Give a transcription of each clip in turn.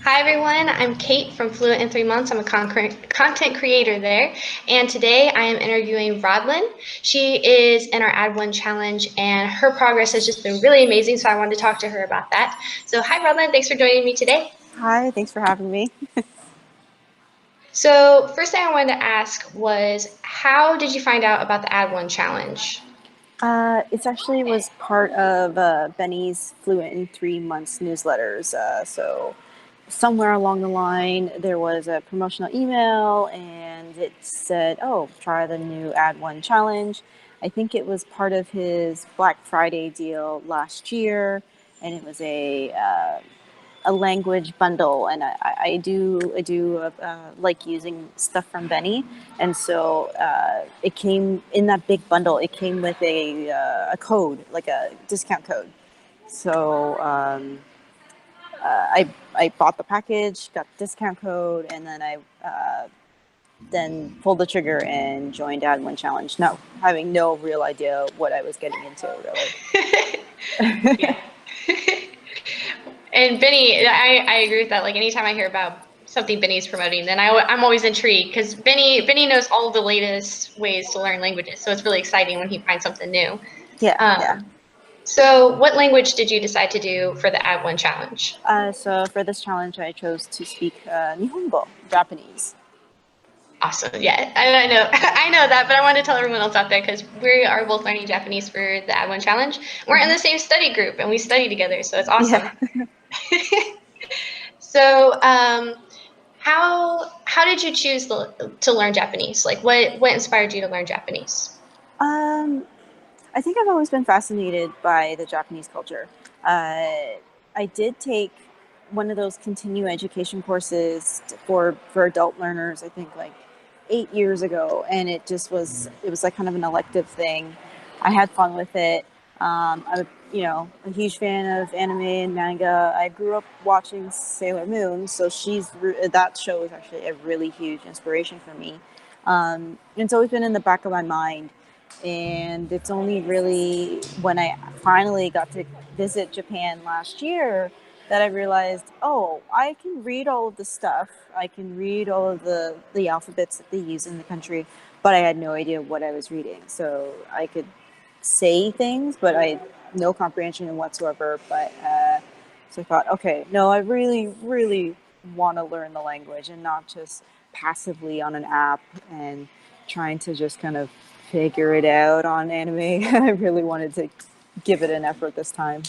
Hi everyone, I'm Kate from Fluent in 3 Months. I'm a content creator there, and today I am interviewing Rodylyn. She is in our Add1Challenge, and her progress has just been really amazing, so I wanted to talk to her about that. So, hi Rodylyn, thanks for joining me today. Hi, thanks for having me. So, first thing I wanted to ask was, how did you find out about the Add1Challenge? It's actually was part of Benny's Fluent in 3 Months newsletters. So somewhere along the line, there was a promotional email, and it said, "Oh, try the new Add1Challenge." I think it was part of his Black Friday deal last year, and it was a language bundle, and I do like using stuff from Benny, and so it came in that big bundle. It came with a code, like a discount code. So I bought the package, got the discount code, and then I then pulled the trigger and joined Add1Challenge, not having no real idea what I was getting into, Yeah. really. And Benny, I agree with that. Like anytime I hear about something Benny's promoting, then I'm always intrigued because Benny knows all the latest ways to learn languages. So it's really exciting when he finds something new. Yeah, yeah. Um, so what language did you decide to do for the Add1Challenge? So for this challenge, I chose to speak Nihongo, Japanese. Awesome. Yeah, I know. I know that, but I want to tell everyone else out there because we are both learning Japanese for the Add1Challenge. We're in Hmm. the same study group and we study together, so it's Yeah. awesome. So, how did you choose to learn Japanese? Like, what inspired you to learn Japanese? Um, I think I've always been fascinated by the Japanese culture. I did take one of those continuing education courses for adult learners. I think like 8 years ago, and it was like kind of an elective thing. I had fun with it. I'm a huge fan of anime and manga. I grew up watching Sailor Moon, so that show is actually a really huge inspiration for me. And it's always been in the back of my mind, and it's only really when I finally got to visit Japan last year that I realized, oh, I can read all of the stuff. I can read all of the alphabets that they use in the country, but I had no idea what I was reading. So I could say things, but I had no comprehension whatsoever. So I thought, okay, no, I really, really want to learn the language and not just passively on an app and trying to just kind of figure it out on anime. I really wanted to give it an effort this time.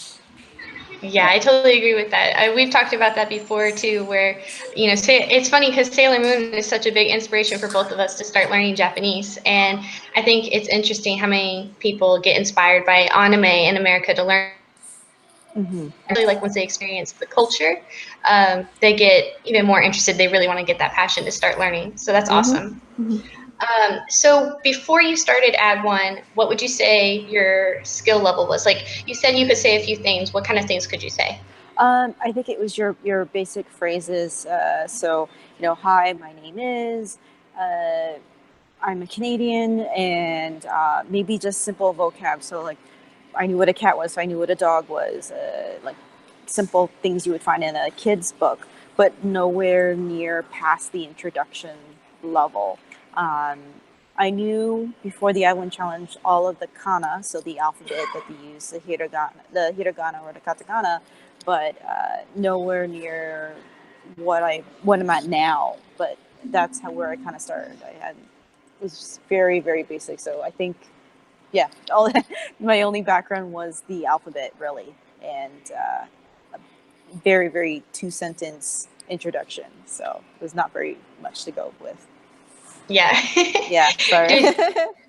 Yeah, Yeah. I totally agree with that. We've talked about that before too, where it's funny because Sailor Moon is such a big inspiration for both of us to start learning Japanese, and I think it's interesting how many people get inspired by anime in America to learn. Hmm. Really, like once they experience the culture, they get even more interested. They really want to get that passion to start learning. So that's Hmm. awesome. Hmm. So before you started Ad1, what would you say your skill level was? Like you said, you could say a few things. What kind of things could you say? I think it was your basic phrases. Hi, my name is. Uh, I'm a Canadian, and maybe just simple vocab. So, like, I knew what a cat was, so I knew what a dog was. Like, simple things you would find in a kid's book, but nowhere near past the introduction level. Um, I knew before the Add1Challenge all of the kana, so the alphabet that they use, the hiragana or the katakana, but nowhere near what I'm at now. But that's where I kind of started. It was very, very basic. So I think, yeah, my only background was the alphabet, really, and a very, very two-sentence introduction. So there's not very much to go with. Yeah. Yeah, sorry. Did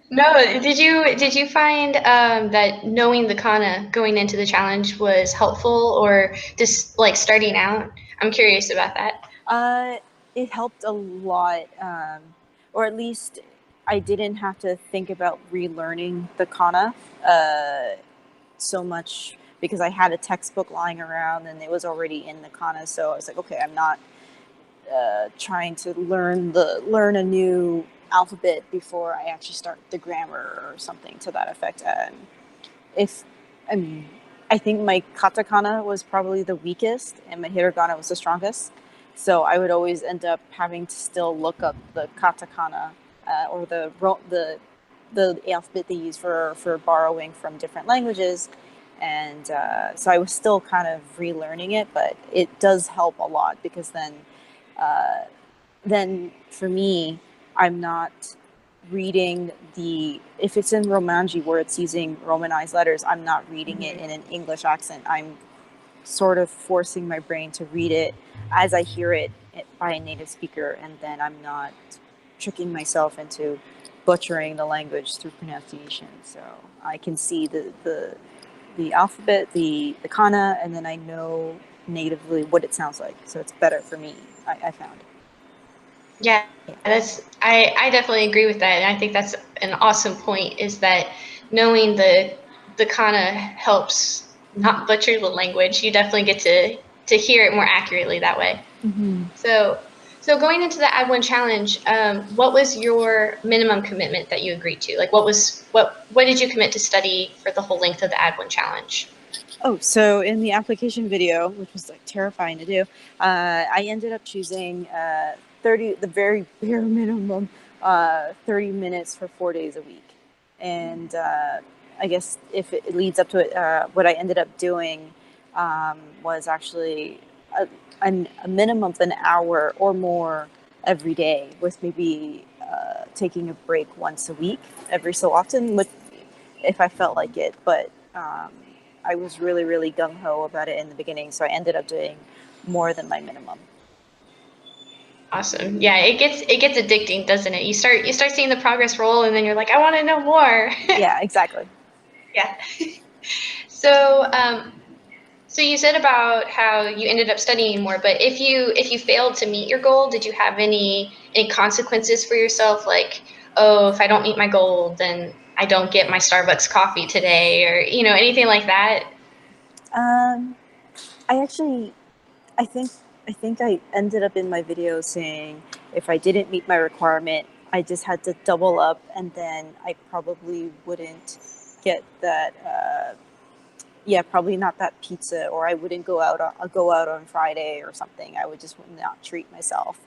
no, did you find that knowing the kana going into the challenge was helpful or just like starting out? I'm curious about that. uh, it helped a lot, or at least I didn't have to think about relearning the kana so much because I had a textbook lying around and it was already in the kana. So I was like, okay, I'm not trying to learn a new alphabet before I actually start the grammar or something to that effect. If I mean, I think my katakana was probably the weakest and my hiragana was the strongest. So I would always end up having to still look up the katakana or the alphabet they use for borrowing from different languages. And so I was still kind of relearning it, but it does help a lot because then for me, I'm not reading if it's in Romanji where it's using Romanized letters, I'm not reading it in an English accent. I'm sort of forcing my brain to read it as I hear it by a native speaker, and then I'm not tricking myself into butchering the language through pronunciation. So I can see the alphabet, the kana, and then I know natively what it sounds like. So it's better for me, I found. Yeah, I definitely agree with that, and I think that's an awesome point. Is that knowing the kana helps not butcher the language. You definitely get to hear it more accurately that way. Mm-hmm. So going into the Add1Challenge, what was your minimum commitment that you agreed to? Like, what did you commit to study for the whole length of the Add1Challenge? Oh, so in the application video, which was like terrifying to do, I ended up choosing the very bare minimum, 30 minutes for 4 days a week. And I guess if it leads up to it, what I ended up doing was actually a minimum of an hour or more every day, with maybe taking a break once a week, every so often, if I felt like it. But I was really, really gung ho about it in the beginning, so I ended up doing more than my minimum. Awesome. Yeah, it gets addicting, doesn't it? You start seeing the progress roll, and then you're like, I want to know more. Yeah, exactly. Yeah. So, so you said about how you ended up studying more, but if you failed to meet your goal, did you have any consequences for yourself? Like, oh, if I don't meet my goal, then I don't get my Starbucks coffee today, or anything like that. Um, I actually, I think, I think I ended up in my video saying if I didn't meet my requirement, I just had to double up, and then I probably wouldn't get that. Yeah, probably not that pizza, or I wouldn't go out on Friday or something. I would just not treat myself.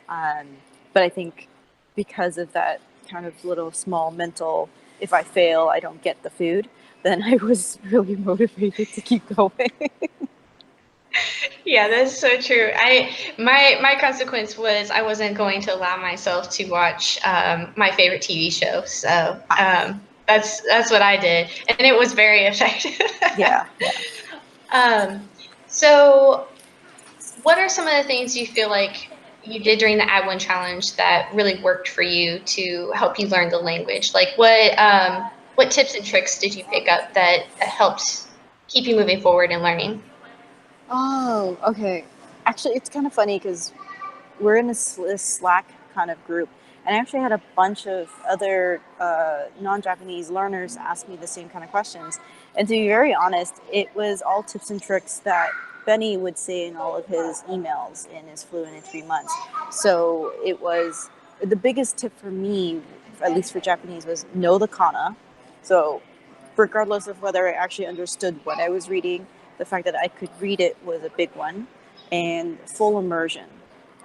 Um, but I think because of that kind of little small mental, if I fail, I don't get the food, then I was really motivated to keep going. Yeah, that's so true. My consequence was I wasn't going to allow myself to watch my favorite TV show. So that's what I did, and it was very effective. Yeah. So what are some of the things you feel like you did during the Add1Challenge that really worked for you to help you learn the language? Like what tips and tricks did you pick up that helped keep you moving forward and learning? Oh, okay. Actually, it's kind of funny because we're in this Slack kind of group, and I actually had a bunch of other non-Japanese learners ask me the same kind of questions. And to be very honest, it was all tips and tricks that Benny would say in all of his emails in his Fluent in 3 months. So it was the biggest tip for me, at least for Japanese, was know the kana. So regardless of whether I actually understood what I was reading, the fact that I could read it was a big one, and full immersion.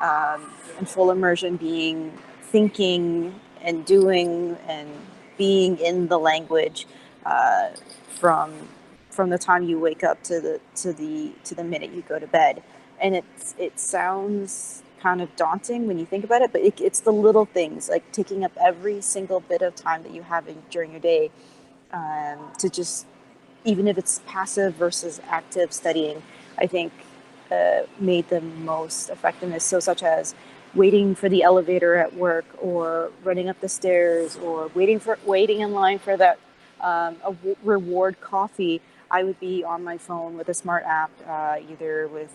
And full immersion being thinking and doing and being in the language uh, from from the time you wake up to the minute you go to bed. And it sounds kind of daunting when you think about it, but it's the little things, like taking up every single bit of time that you have during your day, to just, even if it's passive versus active studying, I think made the most effectiveness. So such as waiting for the elevator at work, or running up the stairs, or waiting in line for that reward coffee. I would be on my phone with a smart app, either with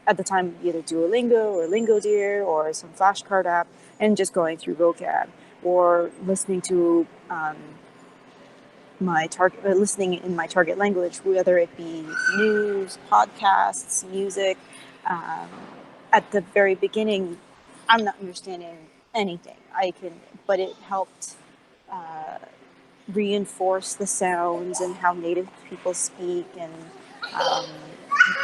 at the time either Duolingo or Lingodeer or some flashcard app, and just going through vocab, or listening to listening in my target language, whether it be news, podcasts, music. Um, at the very beginning, I'm not understanding anything. But it helped reinforce the sounds and how native people speak, and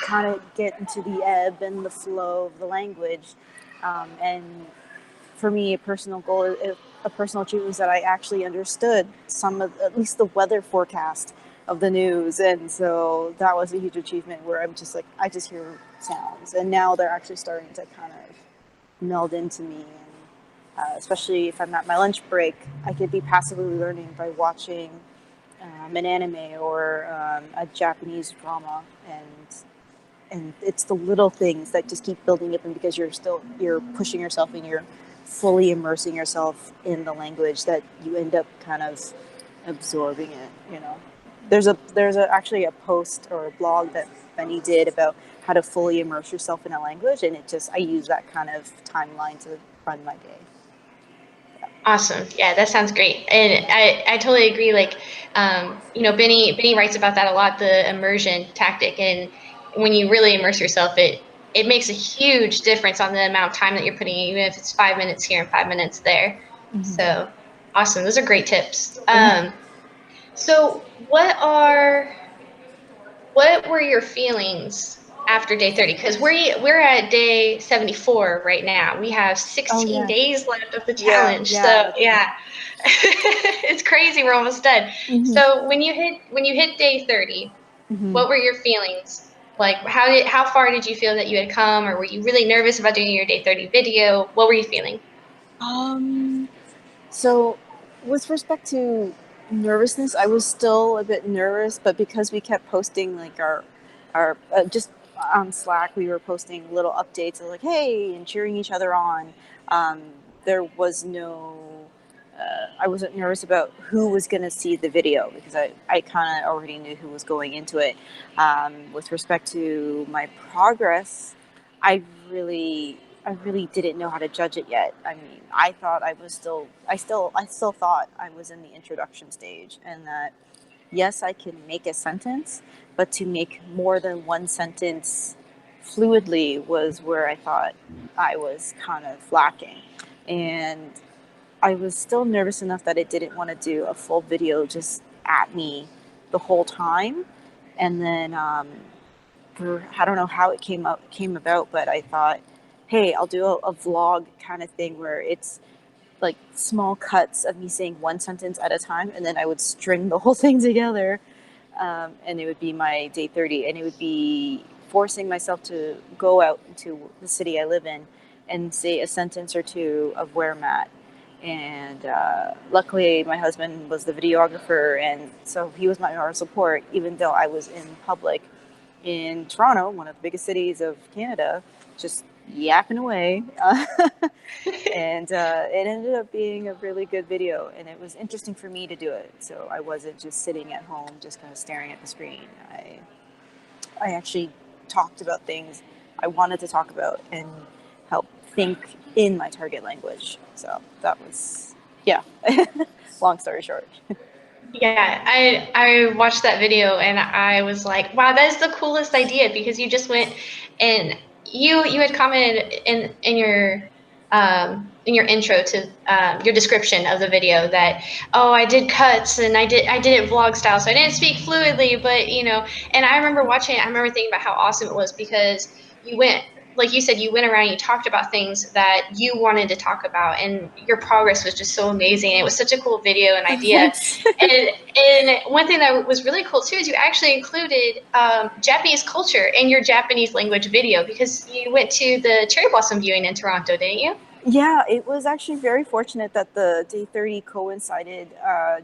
kind of get into the ebb and the flow of the language. And for me, a personal goal, a personal achievement, was that I actually understood some of, at least the weather forecast of the news. And so that was a huge achievement, where I'm just like, I just hear sounds, and now they're actually starting to kind of meld into me. And especially if I'm at my lunch break, I could be passively learning by watching an anime or a Japanese drama, and it's the little things that just keep building up, and because you're pushing yourself and you're fully immersing yourself in the language, that you end up kind of absorbing it. There's actually a post or a blog that Benny did about how to fully immerse yourself in a language, and I use that kind of timeline to run my day. Awesome. Yeah, that sounds great. And I totally agree. Like, Benny writes about that a lot, the immersion tactic. And when you really immerse yourself, it makes a huge difference on the amount of time that you're putting in, even if it's 5 minutes here and 5 minutes there. Mm-hmm. So awesome. Those are great tips. Mm-hmm. So what were your feelings after day 30? Because we're at day 74 right now. We have 16 days left of the challenge. So yeah, it's crazy. We're almost done. Mm-hmm. So when you hit day 30, Mm-hmm. what were your feelings? Like, how far did you feel that you had come, or were you really nervous about doing your day 30 video? What were you feeling? So with respect to nervousness, I was still a bit nervous, but because we kept posting like our just on Slack, we were posting little updates of like, hey, and cheering each other on. There was no, I wasn't nervous about who was going to see the video, because I kind of already knew who was going into it. With respect to my progress, I really didn't know how to judge it yet. I mean, I thought I still thought I was in the introduction stage, and that yes, I can make a sentence, but to make more than one sentence fluidly was where I thought I was kind of lacking. And I was still nervous enough that I didn't want to do a full video just at me the whole time. And then I don't know how it came about, but I thought, hey, I'll do a vlog kind of thing where it's like small cuts of me saying one sentence at a time, and then I would string the whole thing together, and it would be my day 30, and it would be forcing myself to go out into the city I live in and say a sentence or two of where I'm at. And luckily, my husband was the videographer, and so he was my moral support, even though I was in public in Toronto, one of the biggest cities of Canada, just yapping away. And it ended up being a really good video, and it was interesting for me to do it. So I wasn't just sitting at home, just kind of staring at the screen. I actually talked about things I wanted to talk about and help think in my target language. So that was, yeah, long story short. Yeah, I watched that video and I was like, wow, that is the coolest idea, because you just went and you had commented in your intro to your description of the video that, oh, I did cuts and I did it vlog style, so I didn't speak fluidly, but and I remember watching it. I remember thinking about how awesome it was, because you went, like you said, you went around and you talked about things that you wanted to talk about, and your progress was just so amazing. It was such a cool video and idea. And one thing that was really cool too is you actually included Japanese culture in your Japanese language video, because you went to the cherry blossom viewing in Toronto, didn't you? Yeah, it was actually very fortunate that the day 30 coincided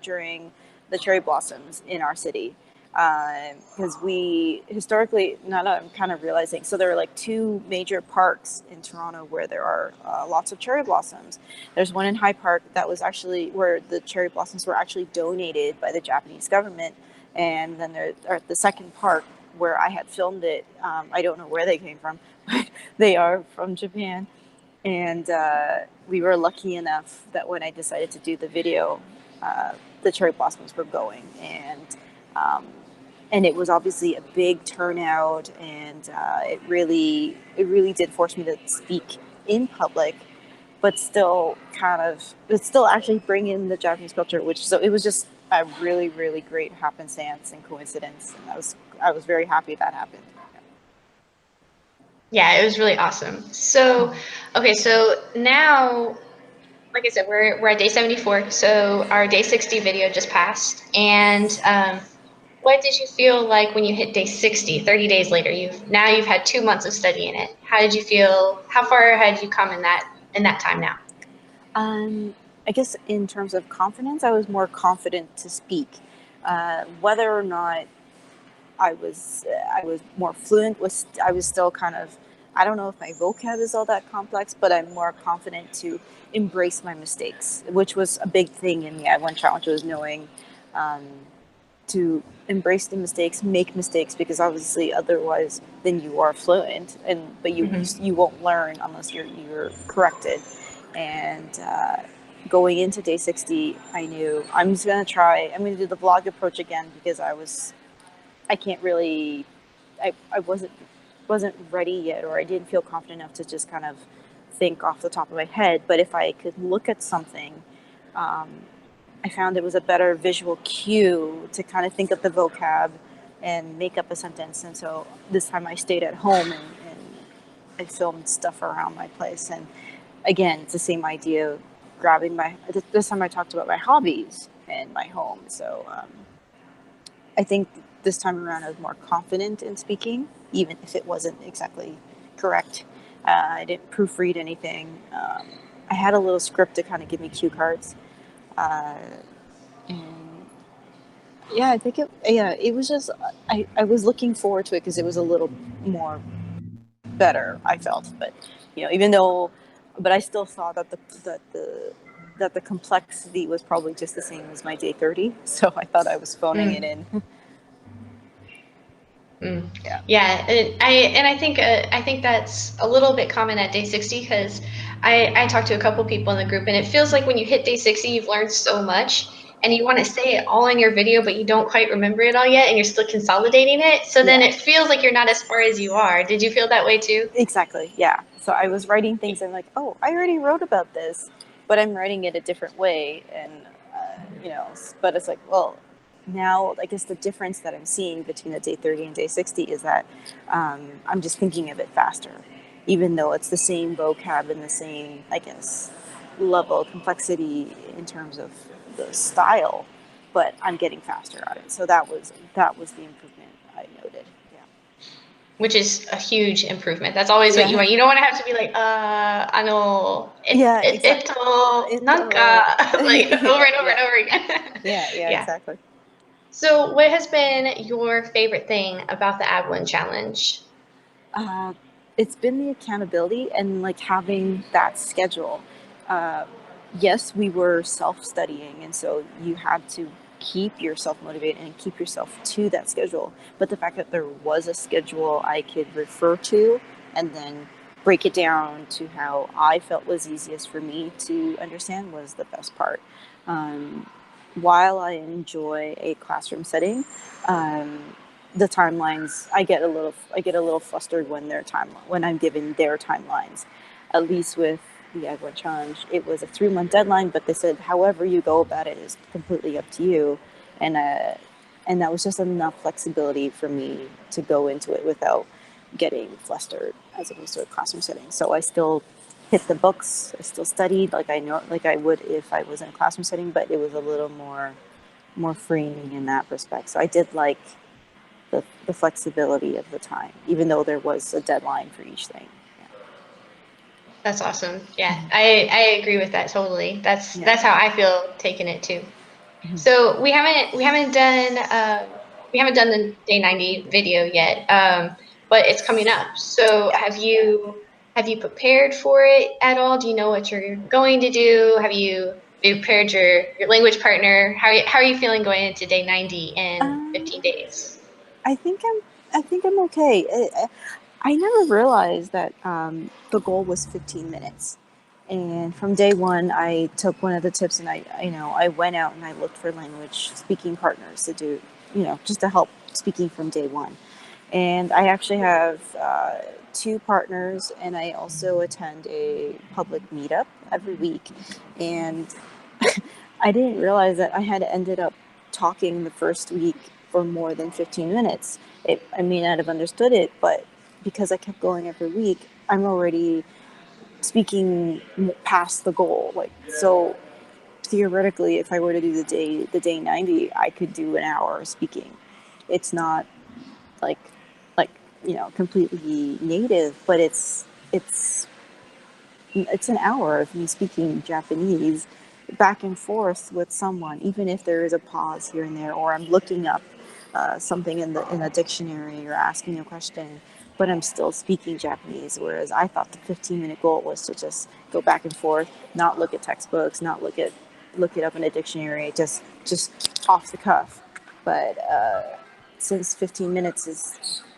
during the cherry blossoms in our city. Because we historically, now I'm kind of realizing, so there are like two major parks in Toronto where there are lots of cherry blossoms. There's one in High Park that was actually where the cherry blossoms were actually donated by the Japanese government. And then there's the second park where I had filmed it. I don't know where they came from, but they are from Japan. And we were lucky enough that when I decided to do the video, the cherry blossoms were going, and it was obviously a big turnout, and it really did force me to speak in public, but still actually bring in the Japanese culture, so it was just a really, really great happenstance and coincidence, and I was very happy that happened. Yeah, it was really awesome. So, okay, so now, like I said, we're at day 74. So our day 60 video just passed. And what did you feel like when you hit day 60, 30 days later? You've had 2 months of studying it. How did you feel? How far ahead you come in that time now? I guess in terms of confidence, I was more confident to speak. Whether or not I was more fluent, I was still kind of, I don't know if my vocab is all that complex, but I'm more confident to embrace my mistakes, which was a big thing in the Add1Challenge, was knowing um, to embrace the mistakes, make mistakes, because obviously otherwise then you are fluent, but you won't learn unless you're corrected. And going into day 60, I knew I'm just gonna try. I'm gonna do the vlog approach again because I can't really, I wasn't ready yet, or I didn't feel confident enough to just kind of think off the top of my head. But if I could look at something, um, I found it was a better visual cue to kind of think of the vocab and make up a sentence. And so this time I stayed at home and I filmed stuff around my place. And again, it's the same idea of grabbing this time I talked about my hobbies and my home. So I think this time around I was more confident in speaking, even if it wasn't exactly correct. I didn't proofread anything. I had a little script to kind of give me cue cards. Uh, and yeah, it was just, I was looking forward to it because it was a little more better, I felt. But, even though, but I still thought that the complexity was probably just the same as my day 30. So I thought I was phoning it in. Yeah. Yeah, I think that's a little bit common at day 60 because I talked to a couple people in the group and it feels like when you hit day 60 you've learned so much and you want to say it all in your video but you don't quite remember it all yet and you're still consolidating it, so then it feels like you're not as far as you are. Did you feel that way too? Exactly. Yeah. So I was writing things and I'm like, oh, I already wrote about this, but I'm writing it a different way. And, but it's like, well, now I guess the difference that I'm seeing between the day 30 and day 60 is that I'm just thinking of it faster, even though it's the same vocab and the same, I guess, level of complexity in terms of the style, but I'm getting faster at it. So that was the improvement I noted. Yeah. Which is a huge improvement. That's always what you want. You don't want to have to be like, Yeah, exactly. nanka, like over and over Yeah. and over again. Yeah, Yeah. exactly. So, what has been your favorite thing about the Add1Challenge? Uh, it's been the accountability and like having that schedule. Uh, yes, we were self-studying, and so you had to keep yourself motivated and keep yourself to that schedule. But the fact that there was a schedule I could refer to and then break it down to how I felt was easiest for me to understand was the best part. Um, while I enjoy a classroom setting, um, the timelines, I get a little flustered when I'm given their timelines. At least with the Add1Challenge, it was a 3 month deadline, but they said however you go about it is completely up to you, and that was just enough flexibility for me to go into it without getting flustered as opposed to a classroom setting. So I still hit the books, I still studied like I would if I was in a classroom setting, but it was a little more freeing in that respect. So I did like the flexibility of the time, even though there was a deadline for each thing. That's awesome. Yeah, I agree with that totally. That's how I feel taking it too. So we haven't done the day 90 video yet, but it's coming up. So Yeah. have you prepared for it at all? Do you know what you're going to do? Have you prepared your language partner? How are you feeling going into day 90 in Um, 15 days? I think I'm okay. I never realized that the goal was 15 minutes. And from day one, I took one of the tips and I went out and I looked for language speaking partners to do, just to help speaking from day one. And I actually have two partners, and I also attend a public meetup every week. And I didn't realize that I had ended up talking the first week for more than 15 minutes. I may not have understood it, but because I kept going every week, I'm already speaking past the goal. Like, so theoretically, if I were to do the day 90, I could do an hour speaking. It's not like, like, completely native, but it's an hour of me speaking Japanese back and forth with someone, even if there is a pause here and there, or I'm looking up something in a dictionary or asking a question, but I'm still speaking Japanese. Whereas I thought the 15-minute goal was to just go back and forth, not look at textbooks, not look it up in a dictionary, just off the cuff. But since 15 minutes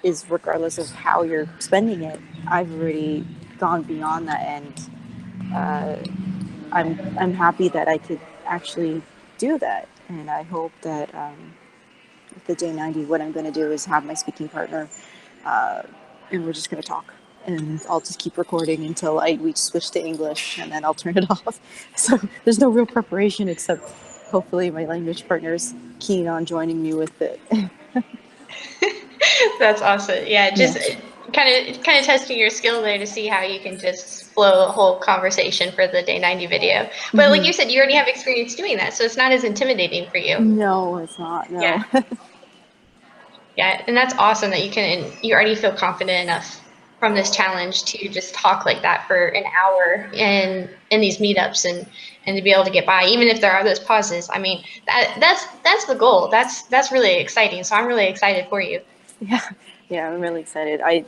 is regardless of how you're spending it, I've already gone beyond that, and I'm happy that I could actually do that. And I hope that the day 90, what I'm going to do is have my speaking partner, and we're just going to talk. And I'll just keep recording until we switch to English, and then I'll turn it off. So there's no real preparation, except hopefully my language partner's keen on joining me with it. That's awesome. Yeah, just kind of testing your skill there to see how you can just flow a whole conversation for the day 90 video. But like you said, you already have experience doing that, so it's not as intimidating for you. No, it's not. No. Yeah. Yeah, and that's awesome that you already feel confident enough from this challenge to just talk like that for an hour in these meetups and to be able to get by, even if there are those pauses. I mean, that's the goal. That's really exciting. So I'm really excited for you. Yeah, I'm really excited. I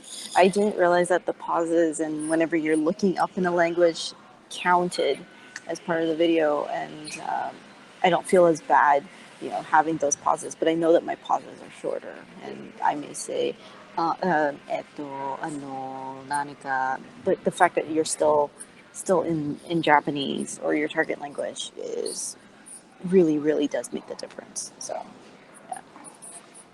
didn't realize that the pauses and whenever you're looking up in a language counted as part of the video, and I don't feel as bad, having those pauses. But I know that my pauses are shorter, and I may say, eto, ano, nanika. But the fact that you're still in Japanese or your target language is really does make the difference. So.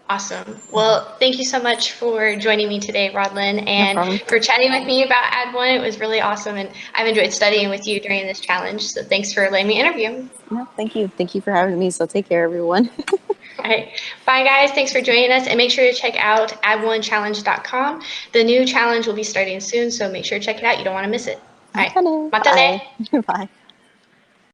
Awesome. Well, thank you so much for joining me today, Rodylyn, and for chatting with me about Add1. It was really awesome, and I've enjoyed studying with you during this challenge. So thanks for letting me interview. No, thank you. Thank you for having me. So take care, everyone. All right. Bye, guys. Thanks for joining us, and make sure to check out Add1Challenge.com. The new challenge will be starting soon, so make sure to check it out. You don't want to miss it. All right. Bye. Mata ne. Bye.